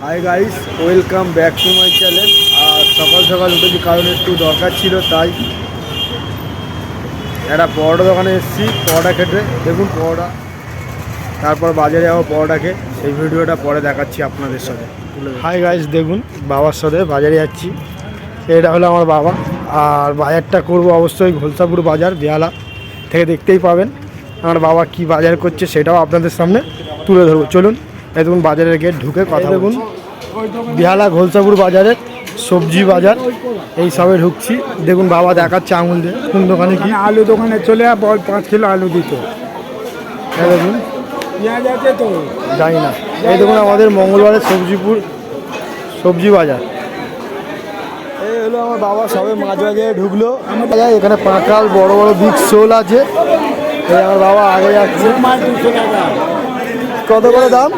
High guys, welcome back to my channel. আর সকাল সকাল উঠেছি কারণ একটু দরকার ছিল, তাই একটা পরোটা দোকানে এসেছি পরোটা খেতে। দেখুন পরোটা, তারপর বাজারে যাবো পরোটা খেয়ে, সেই ভিডিওটা পরে দেখাচ্ছি আপনাদের সাথে। হাই গাইস, দেখুন বাবার সাথে বাজারে যাচ্ছি। এটা হলো আমার বাবা, আর বাজারটা করব অবশ্যই ঘোলসাপুর বাজার বেহালা থেকে, দেখতেই পাবেন আমার বাবা কি বাজার করছে সেটাও আপনাদের সামনে তুলে ধরবো। চলুন, এই দেখুন বাজারের গেট ঢুকে কথা দেখুন। বেহালা ঘোলসাপুর বাজারের সবজি বাজার, এই সবে ঢুকছি। দেখুন বাবা দেখাচ্ছে আঙুল দিয়ে কোন দোকানে কি। আলু দোকানে চলে 5 কিলো আলু দিত। দেখুন পেঁয়াজ আছে তো জানি না। এই দেখুন আমাদের মঙ্গলবারের সবজি বাজার। এই হলো আমার বাবা সবে মাছ বাজারে ঢুকলো। এখানে পাঁকাল বড় বড় বিগ শোল আছে। এই আমার বাবা আগে যাচ্ছে। মাছ 200 টাকা। কত করে দাম?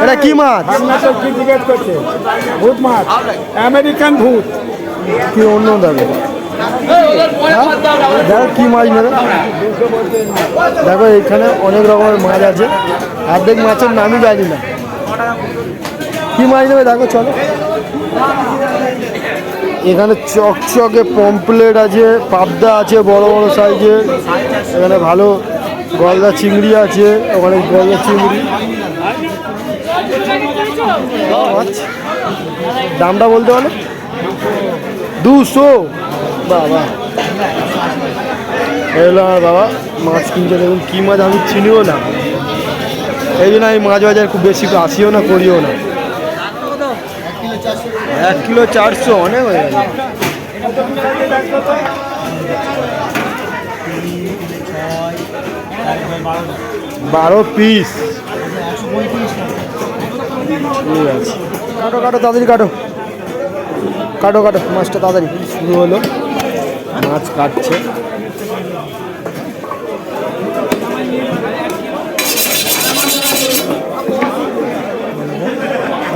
এটা কি মাছ? কি জিজ্ঞেস করছে? ভূত মাছ, আমেরিকান ভূত। কি অন্য দামে? দেখো কি মাছ নেবে। দেখো এখানে অনেক রকমের মাছ আছে, অর্ধেক মাছের নামই জানি না। কি মাছ নেবে দেখো, চলো। এখানে চকচকে পমপ্লেট আছে, পাবদা আছে বড় বড় সাইজের। এখানে ভালো গলদা চিংড়ি আছে, ওখানে গলদা চিংড়ি। দামটা বলতে পারো? 200। বাবা এলো আমার বাবা মাছ কিনছে। দেখুন কি মাছ আমি চিনিও না, এই জন্য আমি মাছ বাজার খুব বেশি আসিও না, করিও না। 1 কিলো 400, অনেক হয়ে গেছে। 12 পিস। ঠিক আছে, কাটো কাটো তাড়াতাড়ি কাটো কাটো কাটো মাছটা তাড়াতাড়ি। শুরু হলো, মাছ কাটছে।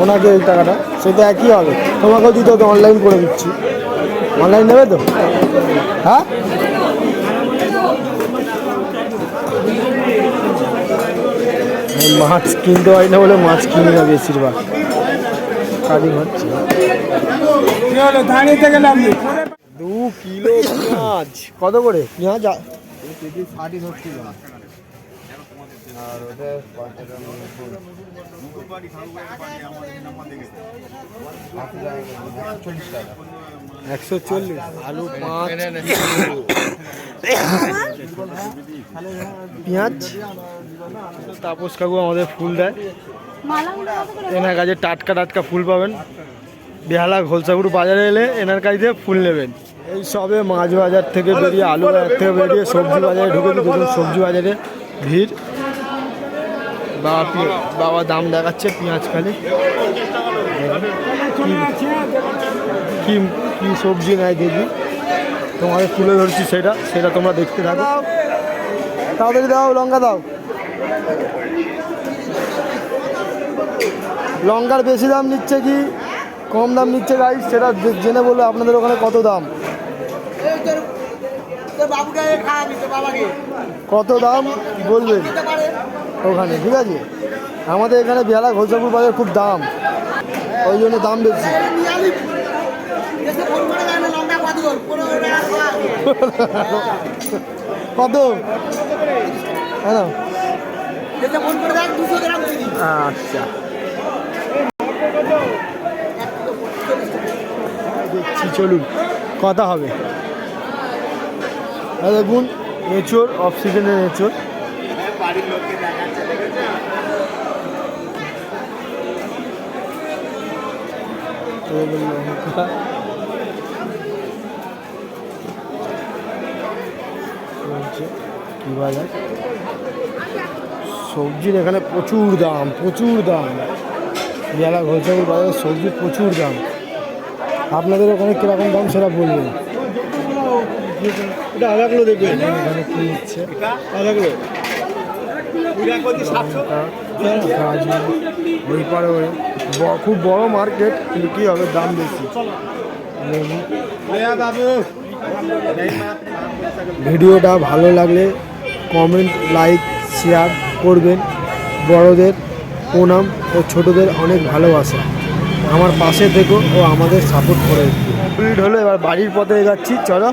ওনাকে এই টাকাটা সেটা একই হবে, তোমাকেও দিতে হবে। অনলাইন করে দিচ্ছি। অনলাইন নেবে তো? হ্যাঁ, মাছ কিনতে পারি না বলে মাছ কিনি না বেশিরভাগ। কাটি হচ্ছে 2 কিলো পেঁয়াজ। কত করে পেঁয়াজ? আর ওটা 140। আলু 5, পেঁয়াজ। তাপস কাকু আমাদের ফুল দেয়, এনার কাছে টাটকা টাটকা ফুল পাবেন। বেহালা ঘোলসাপুর বাজারে এলে এনার কাছ থেকে ফুল নেবেন। এই সবে মাছ বাজার থেকে বেরিয়ে, আলু বাজার থেকে বেরিয়ে সবজি বাজারে ঢুকে। দেখুন সবজি বাজারে ভিড়। বাবা দাম দেখাচ্ছে পেঁয়াজ খালি। কি কি সবজি নেয় দেখি, তোমাদের তুলে ধরছি সেটা তোমরা দেখতে থাকো। তাড়াতাড়ি দাও, লঙ্কা দাও। লঙ্কার বেশি দাম নিচ্ছে কি কম দাম নিচ্ছে গাইস, সেটা জেনে বললো আপনাদের ওখানে কত দাম। কত দাম বলবেন ওখানে, ঠিক আছে? আমাদের এখানে বেহালা ঘোলসাপুর বাজার খুব দাম, ওই জন্য দাম বেশি। কত? হ্যাঁ, আচ্ছা দেখছি, চলুন কথা হবে। দেখুন এঁচোড়, অফ সিজনের এঁচোড়। লঙ্কা, কি বাজার সবজির এখানে প্রচুর দাম, প্রচুর দাম। বেহালা ঘোলসাপুর বাজারে সবজির প্রচুর দাম। আপনাদের ওখানে কীরকম দাম সেটা বলবেন। এটা আধা কিলো দেখবেন এখানে কি নিচ্ছে। আধা কিলো ওই পারে খুব বড় মার্কেট, কিন্তু কী হবে দাম বেশি। ভিডিওটা ভালো লাগলে কমেন্ট, লাইক, শেয়ার করবেন। বড়দের প্রণাম ও ছোটদের অনেক ভালোবাসা। আমার পাশে থেকো ও আমাদের সাপোর্ট করে। কমপ্লিট হলো, এবার বাড়ির পথে এগাচ্ছি, চলো।